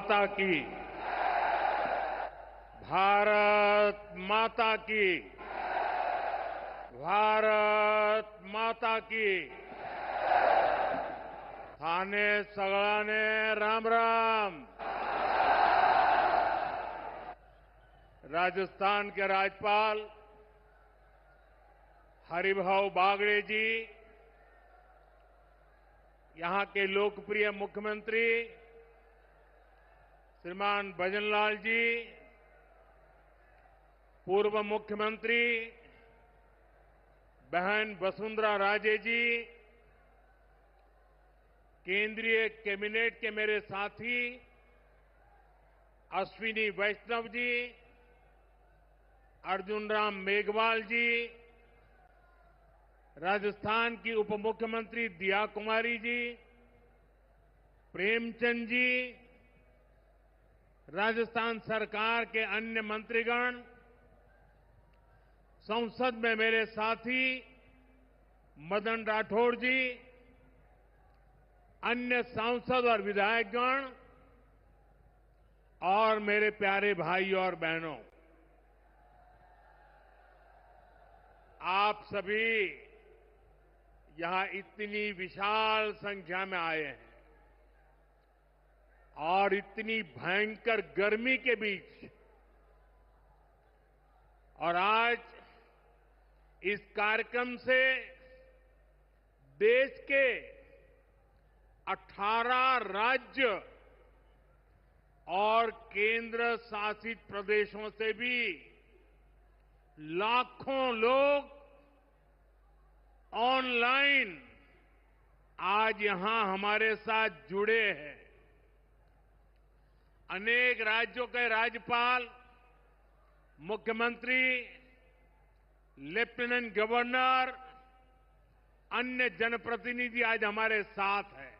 माता की। भारत माता की। भारत माता की। थाने सगळाने राम राम। राजस्थान के राज्यपाल हरिभाऊ बागड़े जी, यहां के लोकप्रिय मुख्यमंत्री श्रीमान भजनलाल जी, पूर्व मुख्यमंत्री बहन वसुंधरा राजे जी, केंद्रीय कैबिनेट के मेरे साथी अश्विनी वैष्णव जी, अर्जुन राम मेघवाल जी, राजस्थान की उप मुख्यमंत्री दिया कुमारी जी, प्रेमचंद जी, राजस्थान सरकार के अन्य मंत्रीगण, संसद में मेरे साथी मदन राठौड़ जी, अन्य सांसद और विधायकगण और मेरे प्यारे भाइयों और बहनों, आप सभी यहां इतनी विशाल संख्या में आए हैं और इतनी भयंकर गर्मी के बीच, और आज इस कार्यक्रम से देश के 18 राज्य और केंद्र शासित प्रदेशों से भी लाखों लोग ऑनलाइन आज यहां हमारे साथ जुड़े हैं। अनेक राज्यों के राज्यपाल, मुख्यमंत्री, लेफ्टिनेंट गवर्नर, अन्य जनप्रतिनिधि आज हमारे साथ हैं।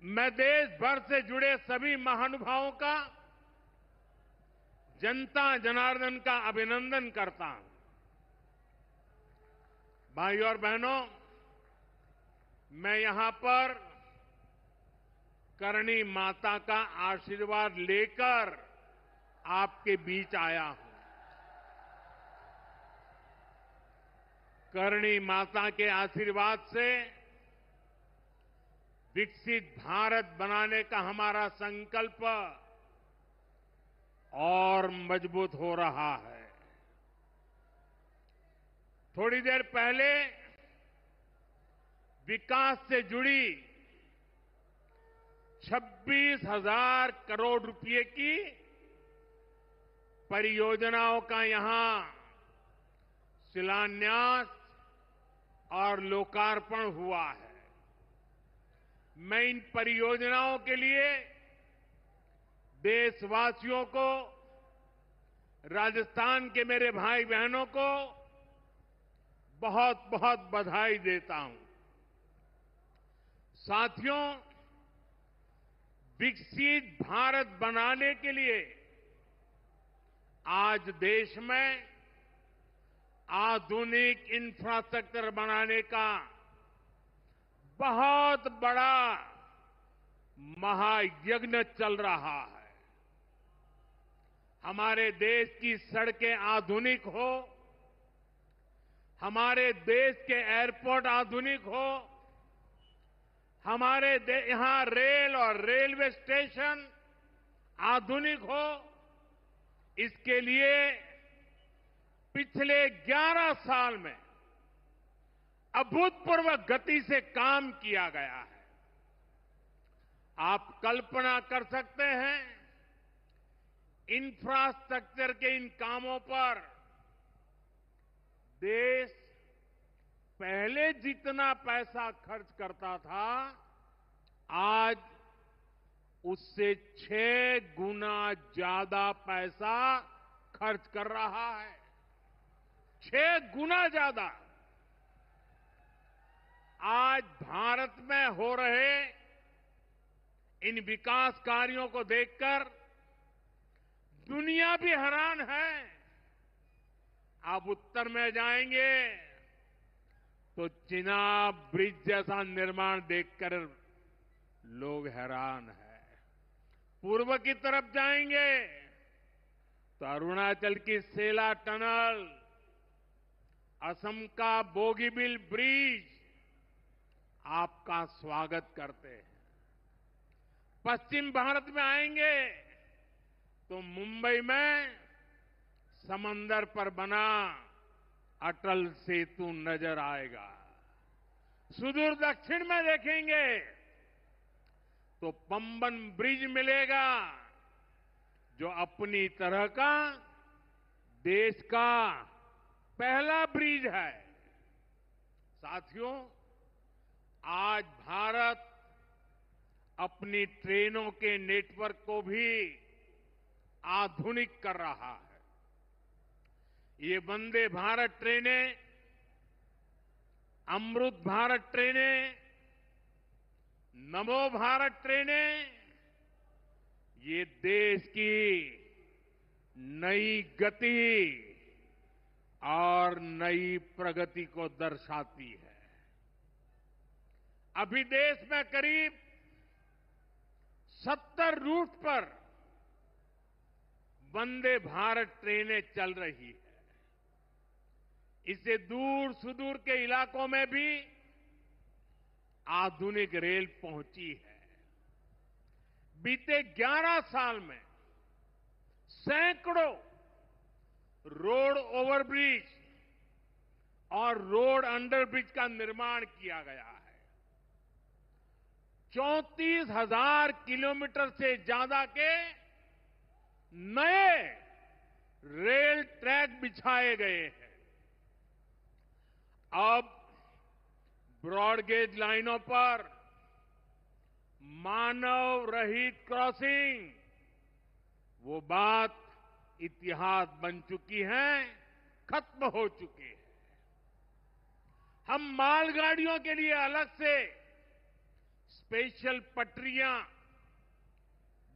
मैं देश भर से जुड़े सभी महानुभावों का, जनता जनार्दन का अभिनंदन करता हूं। भाइयों और बहनों, मैं यहां पर करणी माता का आशीर्वाद लेकर आपके बीच आया हूं। करणी माता के आशीर्वाद से विकसित भारत बनाने का हमारा संकल्प और मजबूत हो रहा है। थोड़ी देर पहले विकास से जुड़ी 26,000 करोड़ रुपए की परियोजनाओं का यहां शिलान्यास और लोकार्पण हुआ है। मैं इन परियोजनाओं के लिए देशवासियों को, राजस्थान के मेरे भाई बहनों को बहुत बहुत बधाई देता हूं। साथियों, विकसित भारत बनाने के लिए आज देश में आधुनिक इंफ्रास्ट्रक्चर बनाने का बहुत बड़ा महायज्ञ चल रहा है। हमारे देश की सड़कें आधुनिक हो, हमारे देश के एयरपोर्ट आधुनिक हो, हमारे यहां रेल और रेलवे स्टेशन आधुनिक हो, इसके लिए पिछले 11 साल में अभूतपूर्व गति से काम किया गया है। आप कल्पना कर सकते हैं, इंफ्रास्ट्रक्चर के इन कामों पर देश पहले जितना पैसा खर्च करता था, आज उससे 6 गुना ज्यादा पैसा खर्च कर रहा है। 6 गुना ज्यादा। आज भारत में हो रहे इन विकास कार्यों को देखकर दुनिया भी हैरान है। आप उत्तर में जाएंगे तो चिनाब ब्रिज जैसा निर्माण देखकर लोग हैरान हैं। पूर्व की तरफ जाएंगे तो अरुणाचल की सेला टनल, असम का बोगीबिल ब्रिज आपका स्वागत करते हैं। पश्चिम भारत में आएंगे तो मुंबई में समंदर पर बना अटल सेतु नजर आएगा। सुदूर दक्षिण में देखेंगे तो पंबन ब्रिज मिलेगा, जो अपनी तरह का देश का पहला ब्रिज है। साथियों, आज भारत अपनी ट्रेनों के नेटवर्क को भी आधुनिक कर रहा है। ये वंदे भारत ट्रेनें, अमृत भारत ट्रेनें, नमो भारत ट्रेनें, ये देश की नई गति और नई प्रगति को दर्शाती है। अभी देश में करीब 70 रूट पर वंदे भारत ट्रेनें चल रही है। इससे दूर सुदूर के इलाकों में भी आधुनिक रेल पहुंची है। बीते 11 साल में सैकड़ों रोड ओवरब्रिज और रोड अंडरब्रिज का निर्माण किया गया है। 34,000 किलोमीटर से ज्यादा के नए रेल ट्रैक बिछाए गए हैं। अब ब्रॉडगेज लाइनों पर मानव रहित क्रॉसिंग, वो बात इतिहास बन चुकी है, खत्म हो चुकी है। हम मालगाड़ियों के लिए अलग से स्पेशल पटरियां,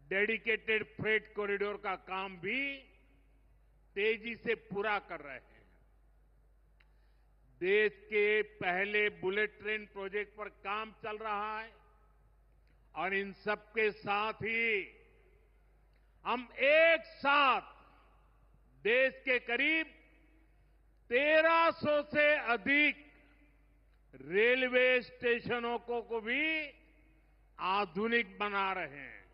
डेडिकेटेड फ्रेट कॉरिडोर का काम भी तेजी से पूरा कर रहे हैं। देश के पहले बुलेट ट्रेन प्रोजेक्ट पर काम चल रहा है और इन सबके साथ ही हम एक साथ देश के करीब 1300 से अधिक रेलवे स्टेशनों को भी आधुनिक बना रहे हैं।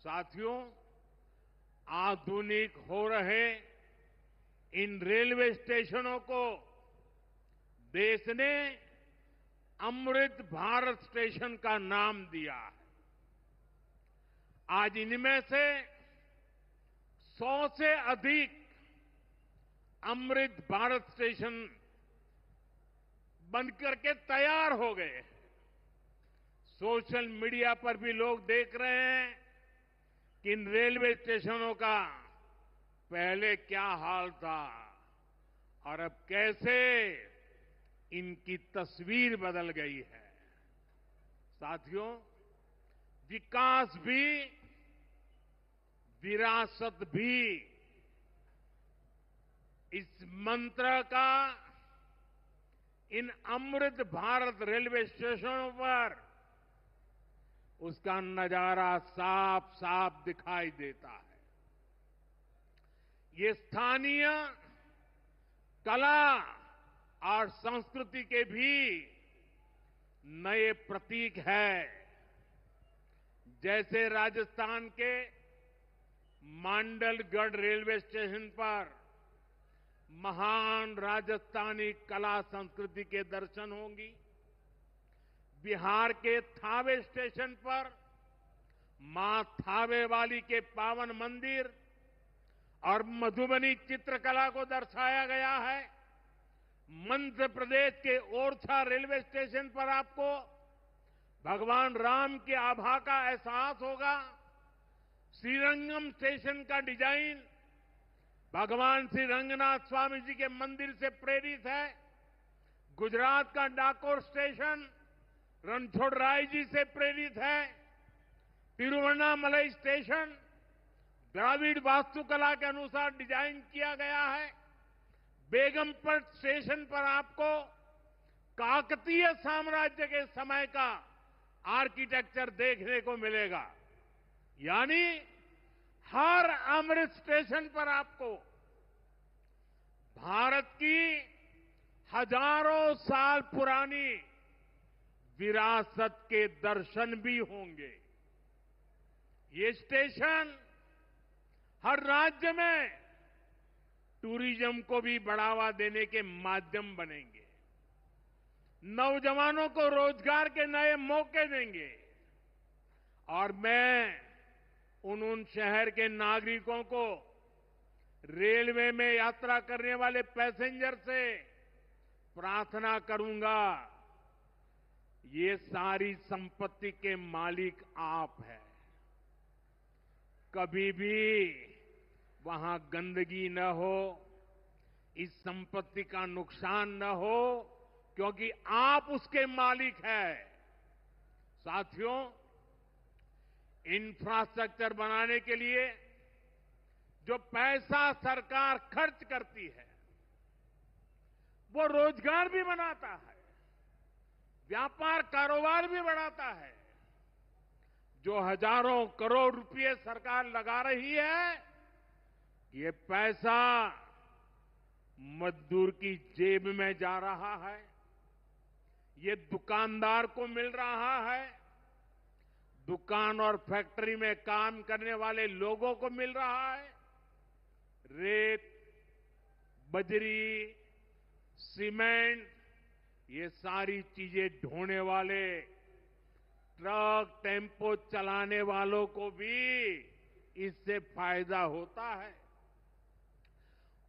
साथियों, आधुनिक हो रहे इन रेलवे स्टेशनों को देश ने अमृत भारत स्टेशन का नाम दिया है। आज इनमें से 100 से अधिक अमृत भारत स्टेशन बनकर के तैयार हो गए हैं। सोशल मीडिया पर भी लोग देख रहे हैं कि इन रेलवे स्टेशनों का पहले क्या हाल था और अब कैसे इनकी तस्वीर बदल गई है। साथियों, विकास भी, विरासत भी, इस मंत्र का इन अमृत भारत रेलवे स्टेशनों पर उसका नजारा साफ साफ दिखाई देता है। ये स्थानीय कला और संस्कृति के भी नए प्रतीक है। जैसे राजस्थान के मांडलगढ़ रेलवे स्टेशन पर महान राजस्थानी कला संस्कृति के दर्शन होंगी। बिहार के थावे स्टेशन पर मां थावे वाली के पावन मंदिर और मधुबनी चित्रकला को दर्शाया गया है। मध्य प्रदेश के ओरछा रेलवे स्टेशन पर आपको भगवान राम की आभा का एहसास होगा। श्रीरंगम स्टेशन का डिजाइन भगवान श्री रंगनाथ स्वामी जी के मंदिर से प्रेरित है। गुजरात का डाकोर स्टेशन रणछोड़राय जी से प्रेरित है। तिरुवन्नामलई स्टेशन द्राविड़ वास्तुकला के अनुसार डिजाइन किया गया है। बेगमपट स्टेशन पर आपको काकतीय साम्राज्य के समय का आर्किटेक्चर देखने को मिलेगा। यानी हर अमृत स्टेशन पर आपको भारत की हजारों साल पुरानी विरासत के दर्शन भी होंगे। ये स्टेशन हर राज्य में टूरिज्म को भी बढ़ावा देने के माध्यम बनेंगे, नौजवानों को रोजगार के नए मौके देंगे और मैं उन शहर के नागरिकों को, रेलवे में यात्रा करने वाले पैसेंजर से प्रार्थना करूंगा, ये सारी संपत्ति के मालिक आप हैं। कभी भी वहां गंदगी न हो, इस संपत्ति का नुकसान न हो, क्योंकि आप उसके मालिक हैं। साथियों, इंफ्रास्ट्रक्चर बनाने के लिए जो पैसा सरकार खर्च करती है, वो रोजगार भी बनाता है, व्यापार कारोबार भी बढ़ाता है। जो हजारों करोड़ रुपए सरकार लगा रही है, ये पैसा मजदूर की जेब में जा रहा है, ये दुकानदार को मिल रहा है, दुकान और फैक्ट्री में काम करने वाले लोगों को मिल रहा है। रेत, बजरी, सीमेंट, ये सारी चीजें ढोने वाले ट्रक, टेम्पो चलाने वालों को भी इससे फायदा होता है।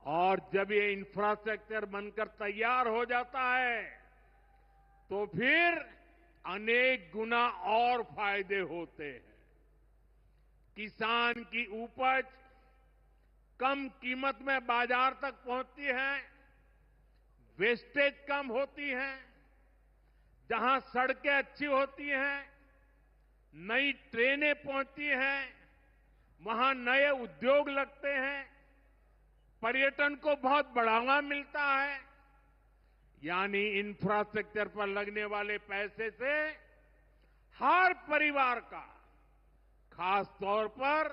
और जब ये इंफ्रास्ट्रक्चर बनकर तैयार हो जाता है, तो फिर अनेक गुना और फायदे होते हैं। किसान की उपज कम कीमत में बाजार तक पहुंचती है, वेस्टेज कम होती है, जहां सड़कें अच्छी होती हैं, नई ट्रेनें पहुंचती हैं, वहां नए उद्योग लगते हैं, पर्यटन को बहुत बढ़ावा मिलता है। यानी इंफ्रास्ट्रक्चर पर लगने वाले पैसे से हर परिवार का, खास तौर पर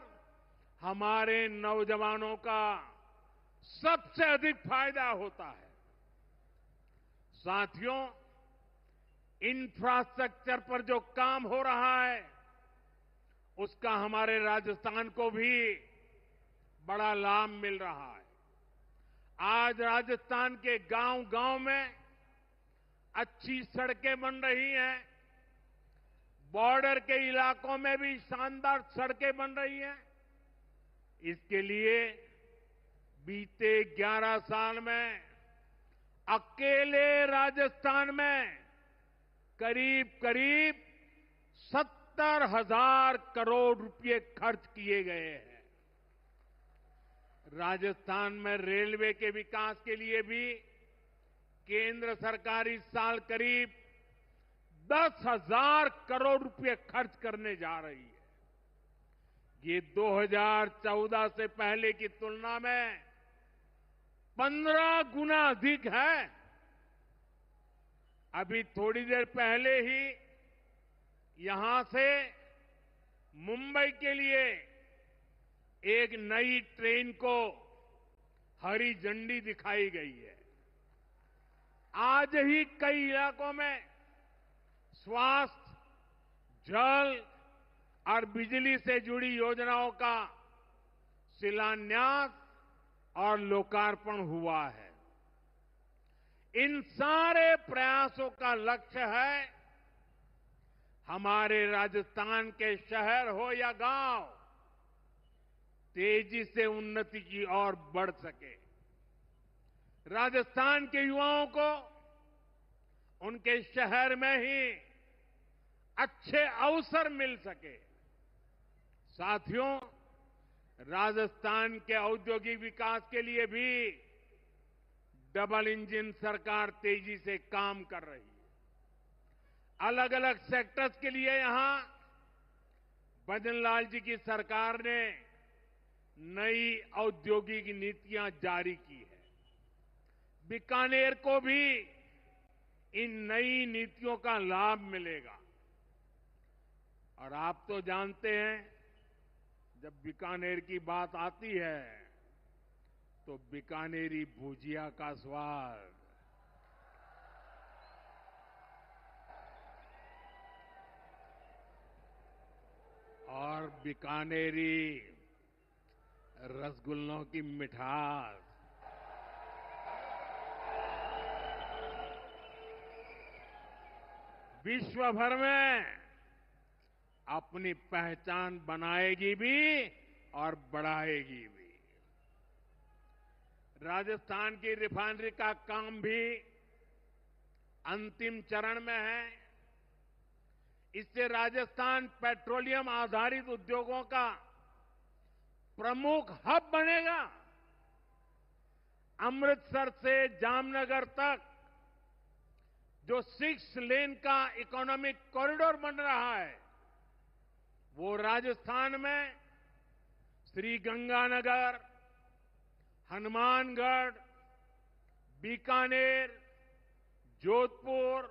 हमारे नौजवानों का सबसे अधिक फायदा होता है। साथियों, इंफ्रास्ट्रक्चर पर जो काम हो रहा है, उसका हमारे राजस्थान को भी बड़ा लाभ मिल रहा है। आज राजस्थान के गांव-गांव में अच्छी सड़कें बन रही हैं, बॉर्डर के इलाकों में भी शानदार सड़कें बन रही हैं। इसके लिए बीते 11 साल में अकेले राजस्थान में करीब 70,000 करोड़ रुपए खर्च किए गए हैं। राजस्थान में रेलवे के विकास के लिए भी केंद्र सरकार इस साल करीब 10,000 करोड़ रुपए खर्च करने जा रही है। ये 2014 से पहले की तुलना में 15 गुना अधिक है। अभी थोड़ी देर पहले ही यहां से मुंबई के लिए एक नई ट्रेन को हरी झंडी दिखाई गई है। आज ही कई इलाकों में स्वास्थ्य, जल और बिजली से जुड़ी योजनाओं का शिलान्यास और लोकार्पण हुआ है। इन सारे प्रयासों का लक्ष्य है हमारे राजस्थान के शहर हो या गांव तेजी से उन्नति की ओर बढ़ सके। राजस्थान के युवाओं को उनके शहर में ही अच्छे अवसर मिल सके। साथियों, राजस्थान के औद्योगिक विकास के लिए भी डबल इंजन सरकार तेजी से काम कर रही है। अलग अलग सेक्टर्स के लिए यहां भजनलाल जी की सरकार ने नई औद्योगिक नीतियां जारी की है। बीकानेर को भी इन नई नीतियों का लाभ मिलेगा। और आप तो जानते हैं जब बीकानेर की बात आती है तो बीकानेरी भुजिया का स्वाद, और बीकानेरी रसगुल्लों की मिठास, विश्व भर में अपनी पहचान बनाएगी भी और बढ़ाएगी भी। राजस्थान की रिफाइनरी का काम भी अंतिम चरण में है। इससे राजस्थान पेट्रोलियम आधारित उद्योगों का प्रमुख हब बनेगा। अमृतसर से जामनगर तक जो 6 लेन का इकोनॉमिक कॉरिडोर बन रहा है, वो राजस्थान में श्रीगंगानगर, हनुमानगढ़, बीकानेर, जोधपुर,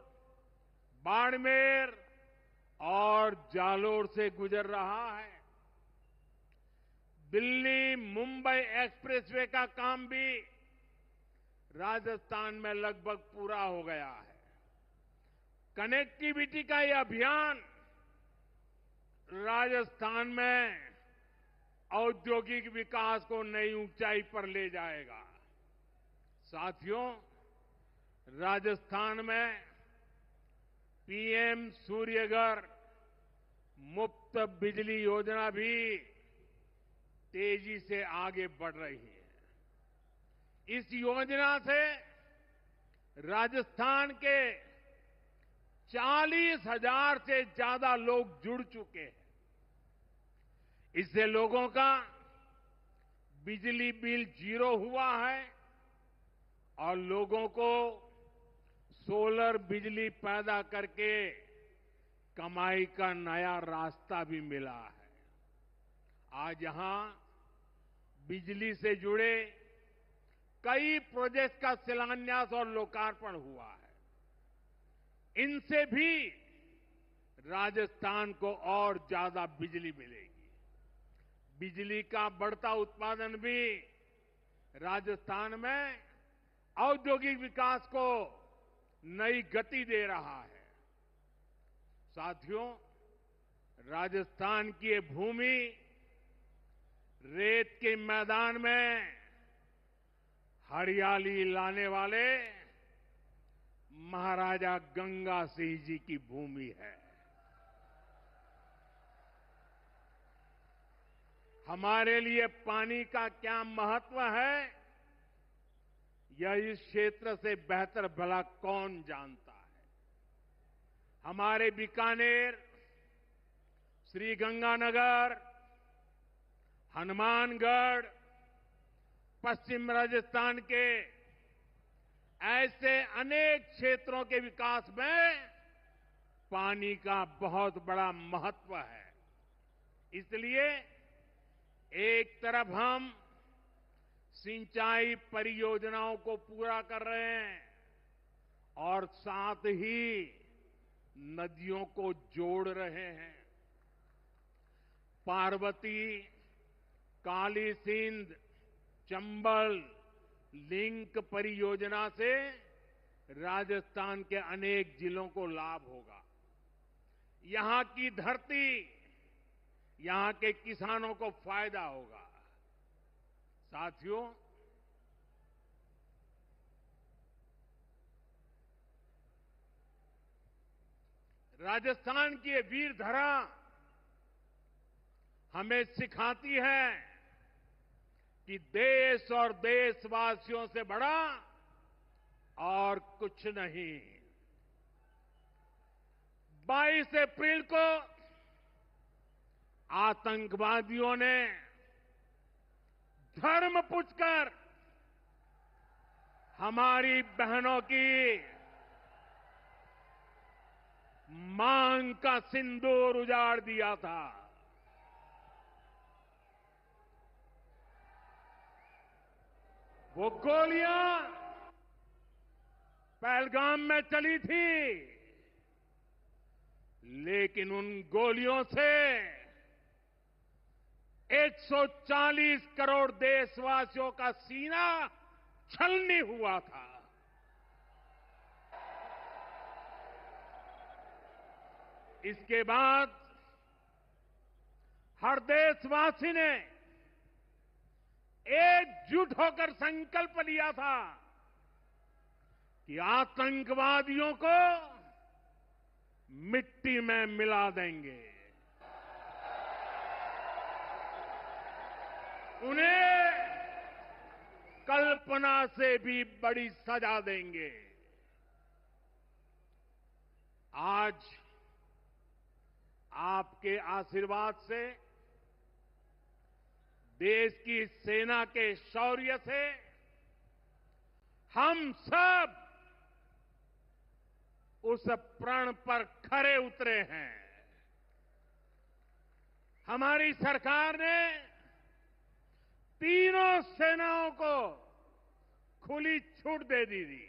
बाड़मेर और जालोर से गुजर रहा है। दिल्ली मुंबई एक्सप्रेसवे का काम भी राजस्थान में लगभग पूरा हो गया है। कनेक्टिविटी का ये अभियान राजस्थान में औद्योगिक विकास को नई ऊंचाई पर ले जाएगा। साथियों, राजस्थान में पीएम सूर्यघर मुफ्त बिजली योजना भी तेजी से आगे बढ़ रही है। इस योजना से राजस्थान के 40,000 से ज्यादा लोग जुड़ चुके हैं। इससे लोगों का बिजली बिल 0 हुआ है और लोगों को सोलर बिजली पैदा करके कमाई का नया रास्ता भी मिला है। आज यहां बिजली से जुड़े कई प्रोजेक्ट का शिलान्यास और लोकार्पण हुआ है। इनसे भी राजस्थान को और ज्यादा बिजली मिलेगी। बिजली का बढ़ता उत्पादन भी राजस्थान में औद्योगिक विकास को नई गति दे रहा है। साथियों, राजस्थान की ये भूमि रेत के मैदान में हरियाली लाने वाले महाराजा गंगा सिंह जी की भूमि है। हमारे लिए पानी का क्या महत्व है, यह इस क्षेत्र से बेहतर भला कौन जानता है। हमारे बीकानेर, श्रीगंगानगर, हनुमानगढ़, पश्चिम राजस्थान के ऐसे अनेक क्षेत्रों के विकास में पानी का बहुत बड़ा महत्व है। इसलिए एक तरफ हम सिंचाई परियोजनाओं को पूरा कर रहे हैं और साथ ही नदियों को जोड़ रहे हैं। पार्वती, काली सिंध, चंबल लिंक परियोजना से राजस्थान के अनेक जिलों को लाभ होगा। यहां की धरती, यहां के किसानों को फायदा होगा। साथियों, राजस्थान की ये वीर धरा हमें सिखाती है कि देश और देशवासियों से बड़ा और कुछ नहीं। 22 अप्रैल को आतंकवादियों ने धर्म पूछकर हमारी बहनों की मांग का सिंदूर उजाड़ दिया था। वो गोलियां पहलगाम में चली थी, लेकिन उन गोलियों से 140 करोड़ देशवासियों का सीना छलनी हुआ था। इसके बाद हर देशवासी ने एकजुट होकर संकल्प लिया था कि आतंकवादियों को मिट्टी में मिला देंगे, उन्हें कल्पना से भी बड़ी सजा देंगे। आज आपके आशीर्वाद से, देश की सेना के शौर्य से हम सब उस प्रण पर खरे उतरे हैं। हमारी सरकार ने तीनों सेनाओं को खुली छूट दे दी थी।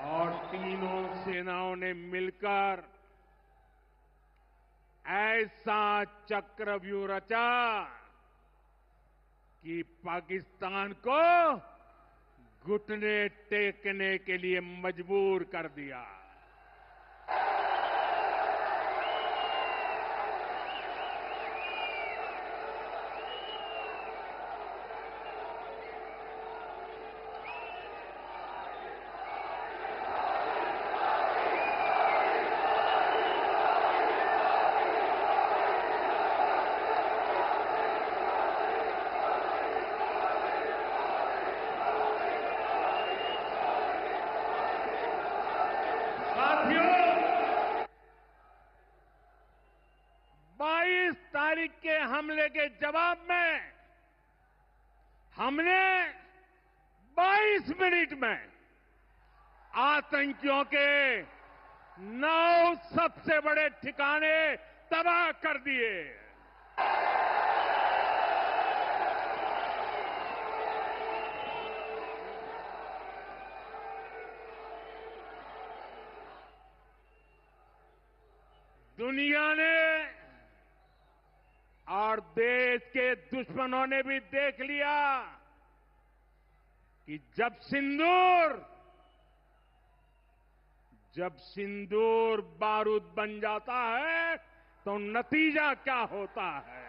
और तीनों सेनाओं ने मिलकर ऐसा चक्रव्यूह रचा कि पाकिस्तान को घुटने टेकने के लिए मजबूर कर दिया। साथियों, 22 तारीख के हमले के जवाब में हमने 22 मिनट में आतंकियों के 9 सबसे बड़े ठिकाने तबाह कर दिए। दुनिया ने और देश के दुश्मनों ने भी देख लिया कि जब सिंदूर बारूद बन जाता है तो नतीजा क्या होता है।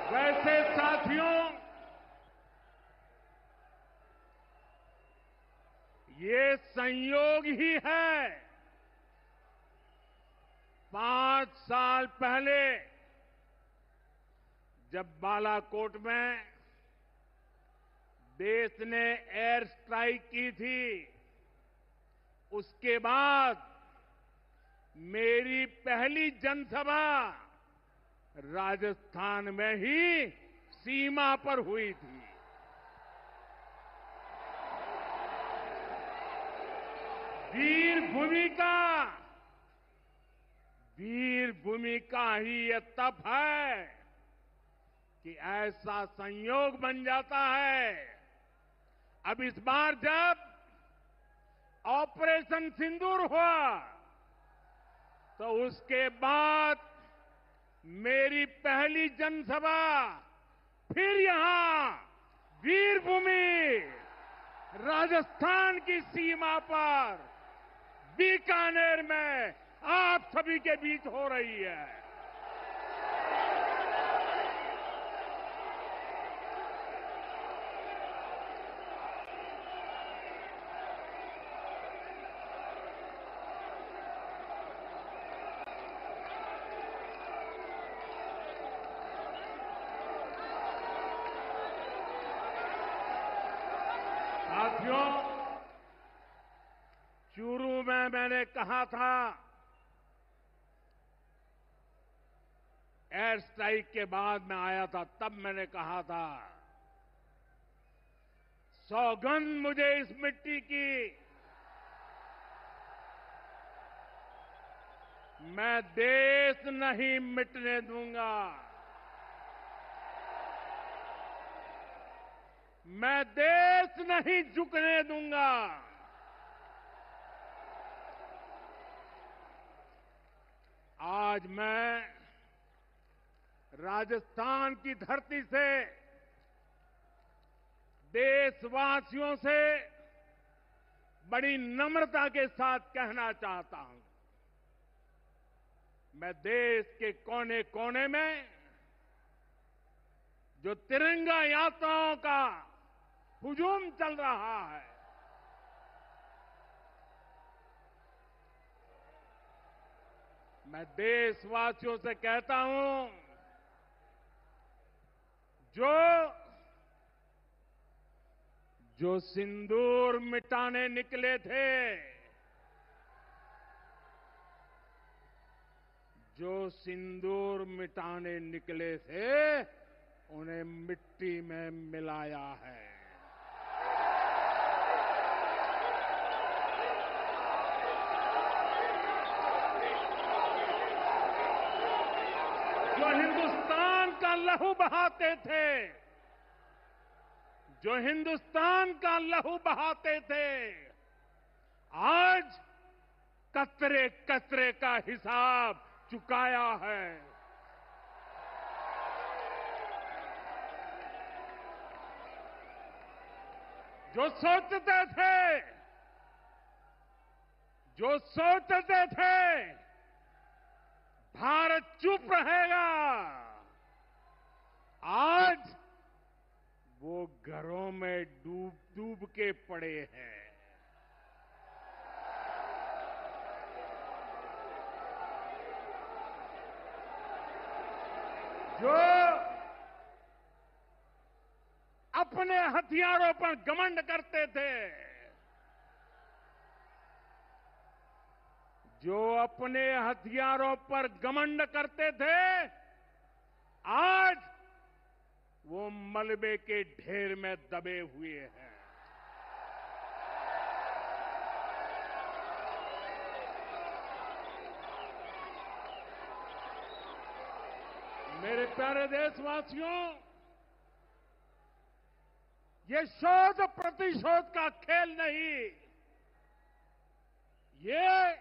वैसे साथियों, ये संयोग ही है। 5 साल पहले जब बालाकोट में देश ने एयर स्ट्राइक की थी, उसके बाद मेरी पहली जनसभा राजस्थान में ही सीमा पर हुई थी। वीर भूमि का ही ये तप है कि ऐसा संयोग बन जाता है। अब इस बार जब ऑपरेशन सिंदूर हुआ तो उसके बाद मेरी पहली जनसभा फिर यहां वीरभूमि राजस्थान की सीमा पर बीकानेर में आप सभी के बीच हो रही है। साथियों, चूरू में मैंने कहा था, एयर स्ट्राइक के बाद मैं आया था, तब मैंने कहा था, सौगंध मुझे इस मिट्टी की, मैं देश नहीं मिटने दूंगा, मैं देश नहीं झुकने दूंगा। आज मैं राजस्थान की धरती से देशवासियों से बड़ी नम्रता के साथ कहना चाहता हूं, मैं देश के कोने कोने में जो तिरंगा यात्राओं का हुजूम चल रहा है, मैं देशवासियों से कहता हूं, जो सिंदूर मिटाने निकले थे, जो सिंदूर मिटाने निकले थे, उन्हें मिट्टी में मिलाया है। जो हिंदुस्तान का लहू बहाते थे, जो हिंदुस्तान का लहू बहाते थे, आज कतरे कतरे का हिसाब चुकाया है। जो सोचते थे भारत चुप रहेगा, आज वो घरों में डूब डूब के पड़े हैं। जो अपने हथियारों पर घमंड करते थे, जो अपने हथियारों पर घमंड करते थे, आज वो मलबे के ढेर में दबे हुए हैं। मेरे प्यारे देशवासियों, ये शोध प्रतिशोध का खेल नहीं, ये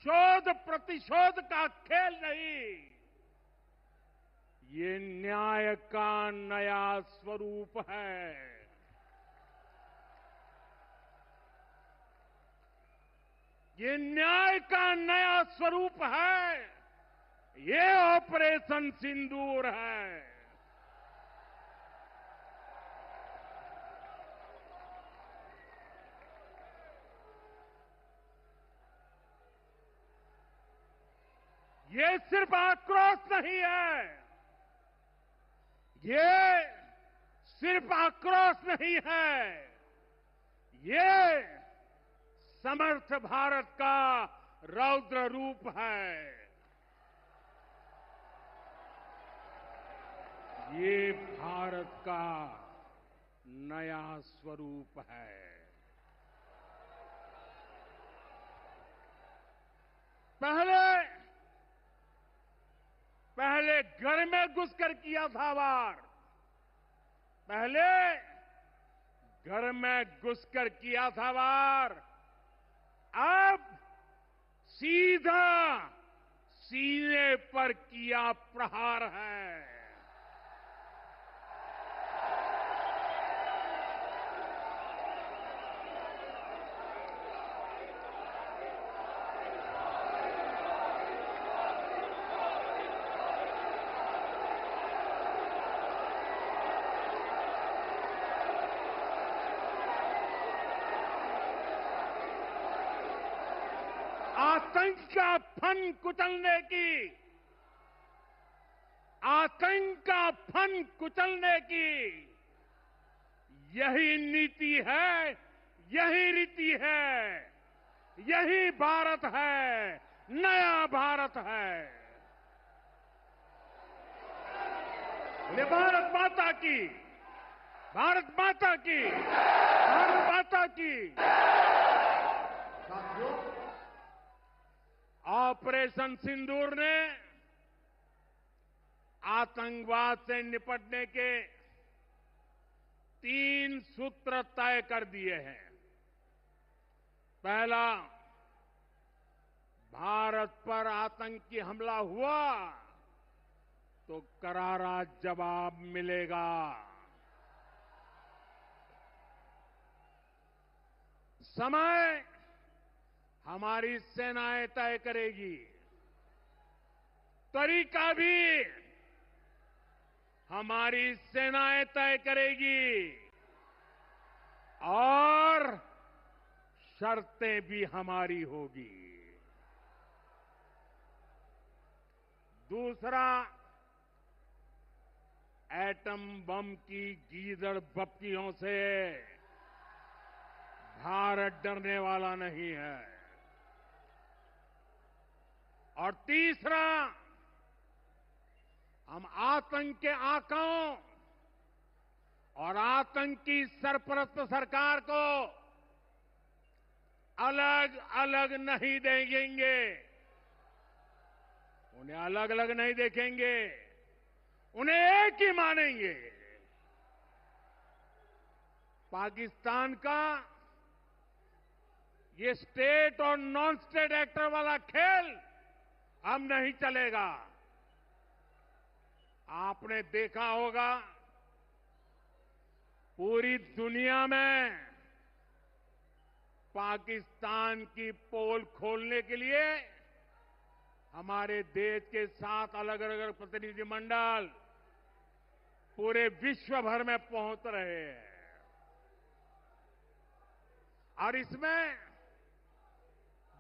शोध प्रतिशोध का खेल नहीं, ये न्याय का नया स्वरूप है। ये न्याय का नया स्वरूप है। ये ऑपरेशन सिंदूर है। ये सिर्फ आक्रोश नहीं है, ये सिर्फ आक्रोश नहीं है, ये समर्थ भारत का रौद्र रूप है। ये भारत का नया स्वरूप है। पहले घर में घुसकर किया था वार, पहले घर में घुसकर किया था वार, अब सीधा सीने पर किया प्रहार है। का फन कुचलने की, आतंक का फन कुचलने की यही नीति है, यही रीति है, यही भारत है, नया भारत है। बोले भारत माता की, भारत माता की, भारत माता की। साथियों, ऑपरेशन सिंदूर ने आतंकवाद से निपटने के 3 सूत्र तय कर दिए हैं। पहला, भारत पर आतंकी हमला हुआ तो करारा जवाब मिलेगा। समय हमारी सेनाएं तय करेगी, तरीका भी हमारी सेनाएं तय करेगी और शर्तें भी हमारी होगी। दूसरा, एटम बम की गीदड़ बप्तियों से भारत डरने वाला नहीं है। और तीसरा, हम आतंक के आकाओं और आतंकी सरपरस्त सरकार को अलग अलग नहीं देखेंगे, उन्हें अलग अलग नहीं देखेंगे, उन्हें एक ही मानेंगे। पाकिस्तान का ये स्टेट और नॉन स्टेट एक्टर वाला खेल अब नहीं चलेगा। आपने देखा होगा, पूरी दुनिया में पाकिस्तान की पोल खोलने के लिए हमारे देश के 7 अलग अलग प्रतिनिधिमंडल पूरे विश्व भर में पहुंच रहे हैं। और इसमें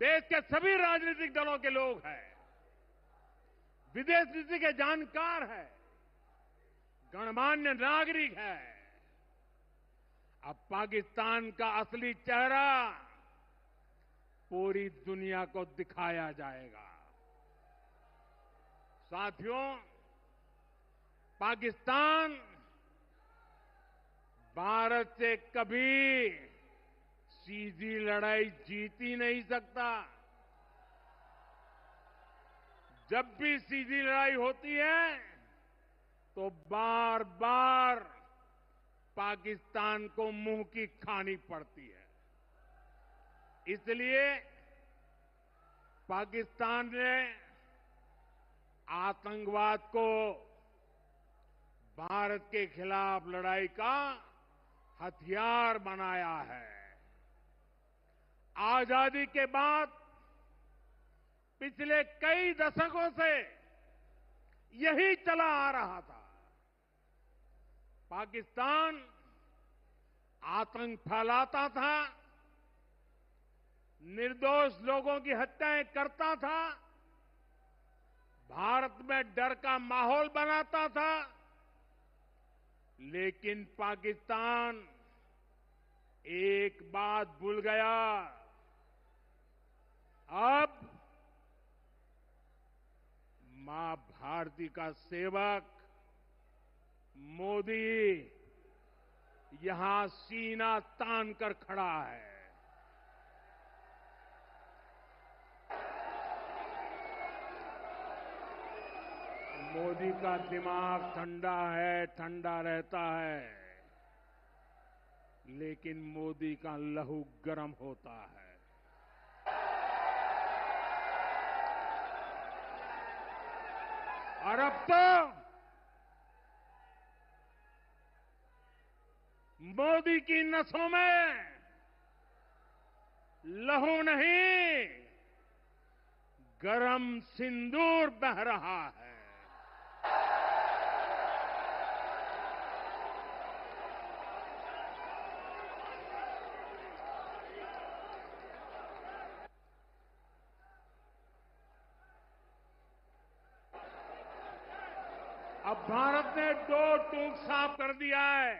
देश के सभी राजनीतिक दलों के लोग हैं, विदेश नीति के जानकार हैं, गणमान्य नागरिक है। अब पाकिस्तान का असली चेहरा पूरी दुनिया को दिखाया जाएगा। साथियों, पाकिस्तान भारत से कभी सीधी लड़ाई जीत ही नहीं सकता। जब भी सीधी लड़ाई होती है तो बार बार पाकिस्तान को मुंह की खानी पड़ती है। इसलिए पाकिस्तान ने आतंकवाद को भारत के खिलाफ लड़ाई का हथियार बनाया है। आजादी के बाद पिछले कई दशकों से यही चला आ रहा था। पाकिस्तान आतंक फैलाता था, निर्दोष लोगों की हत्याएं करता था, भारत में डर का माहौल बनाता था। लेकिन पाकिस्तान एक बात भूल गया, अब मां भारती का सेवक मोदी यहां सीना तान कर खड़ा है। मोदी का दिमाग ठंडा है, ठंडा रहता है, लेकिन मोदी का लहू गर्म होता है। और अब तो मोदी की नसों में लहू नहीं, गरम सिंदूर बह रहा है। अब भारत ने दो टूक साफ कर दिया है।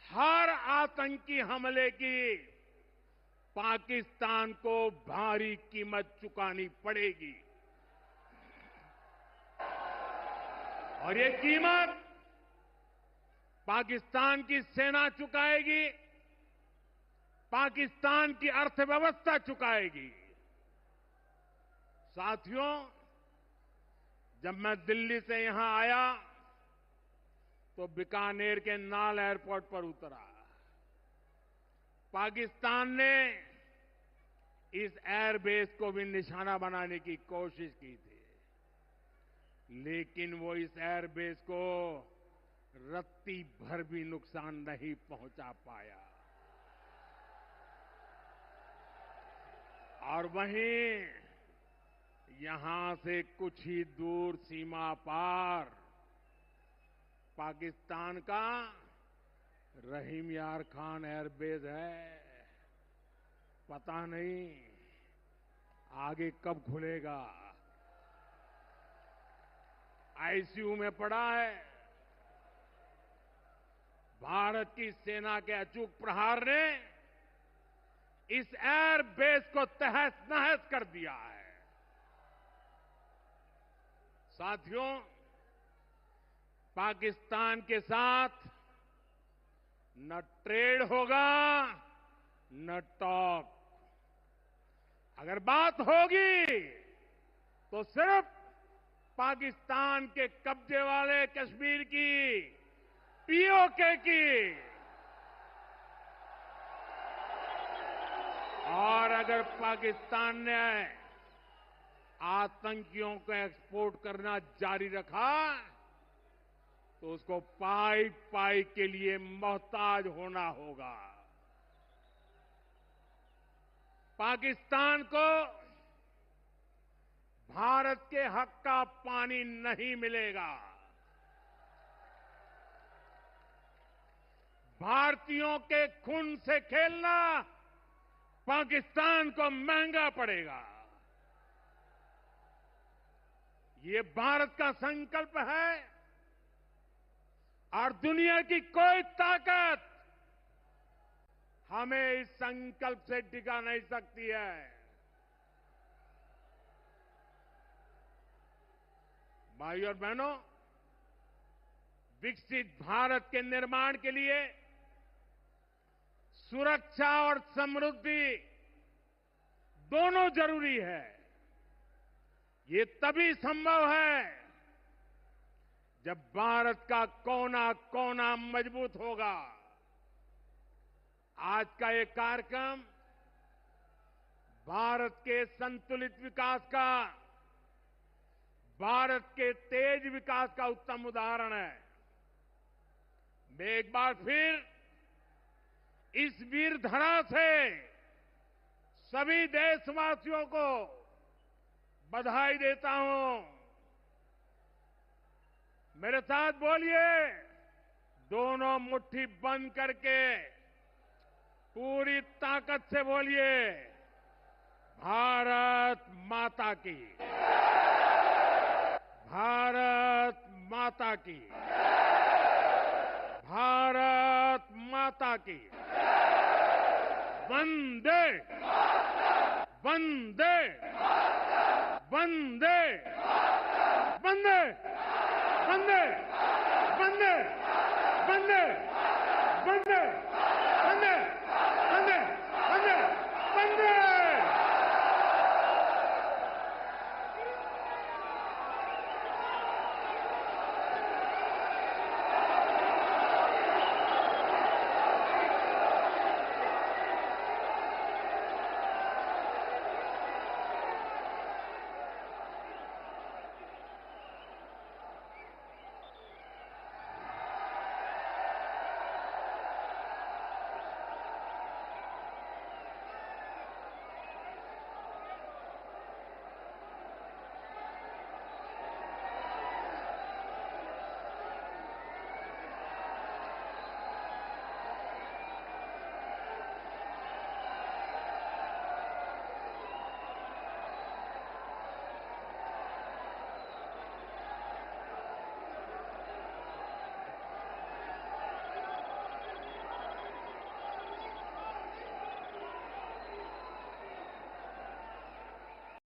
हर आतंकी हमले की पाकिस्तान को भारी कीमत चुकानी पड़ेगी और ये कीमत पाकिस्तान की सेना चुकाएगी, पाकिस्तान की अर्थव्यवस्था चुकाएगी। साथियों, जब मैं दिल्ली से यहां आया तो बीकानेर के नाल एयरपोर्ट पर उतरा। पाकिस्तान ने इस एयरबेस को भी निशाना बनाने की कोशिश की थी, लेकिन वो इस एयरबेस को रत्ती भर भी नुकसान नहीं पहुंचा पाया। और वहीं यहां से कुछ ही दूर सीमा पार पाकिस्तान का रहीम यार खान एयरबेस है। पता नहीं आगे कब खुलेगा। आईसीयू में पड़ा है। भारत की सेना के अचूक प्रहार ने इस एयरबेस को तहस नहस कर दिया है। साथियों, पाकिस्तान के साथ न ट्रेड होगा न टॉक। अगर बात होगी तो सिर्फ पाकिस्तान के कब्जे वाले कश्मीर की, पीओके की। और अगर पाकिस्तान ने आतंकियों को एक्सपोर्ट करना जारी रखा तो उसको पाई पाई के लिए मोहताज होना होगा। पाकिस्तान को भारत के हक का पानी नहीं मिलेगा। भारतीयों के खून से खेलना पाकिस्तान को महंगा पड़ेगा। ये भारत का संकल्प है और दुनिया की कोई ताकत हमें इस संकल्प से डिगा नहीं सकती है। भाइयों और बहनों, विकसित भारत के निर्माण के लिए सुरक्षा और समृद्धि दोनों जरूरी है। ये तभी संभव है जब भारत का कोना कोना मजबूत होगा। आज का ये कार्यक्रम भारत के संतुलित विकास का, भारत के तेज विकास का उत्तम उदाहरण है। मैं एक बार फिर इस वीर धरा से सभी देशवासियों को बधाई देता हूं। मेरे साथ बोलिए, दोनों मुट्ठी बंद करके पूरी ताकत से बोलिए, भारत माता की, भारत माता की, भारत माता की। वंदे वंदे वंदे वंदे वंदे वंदे वंदे वंदे वंदे वंदे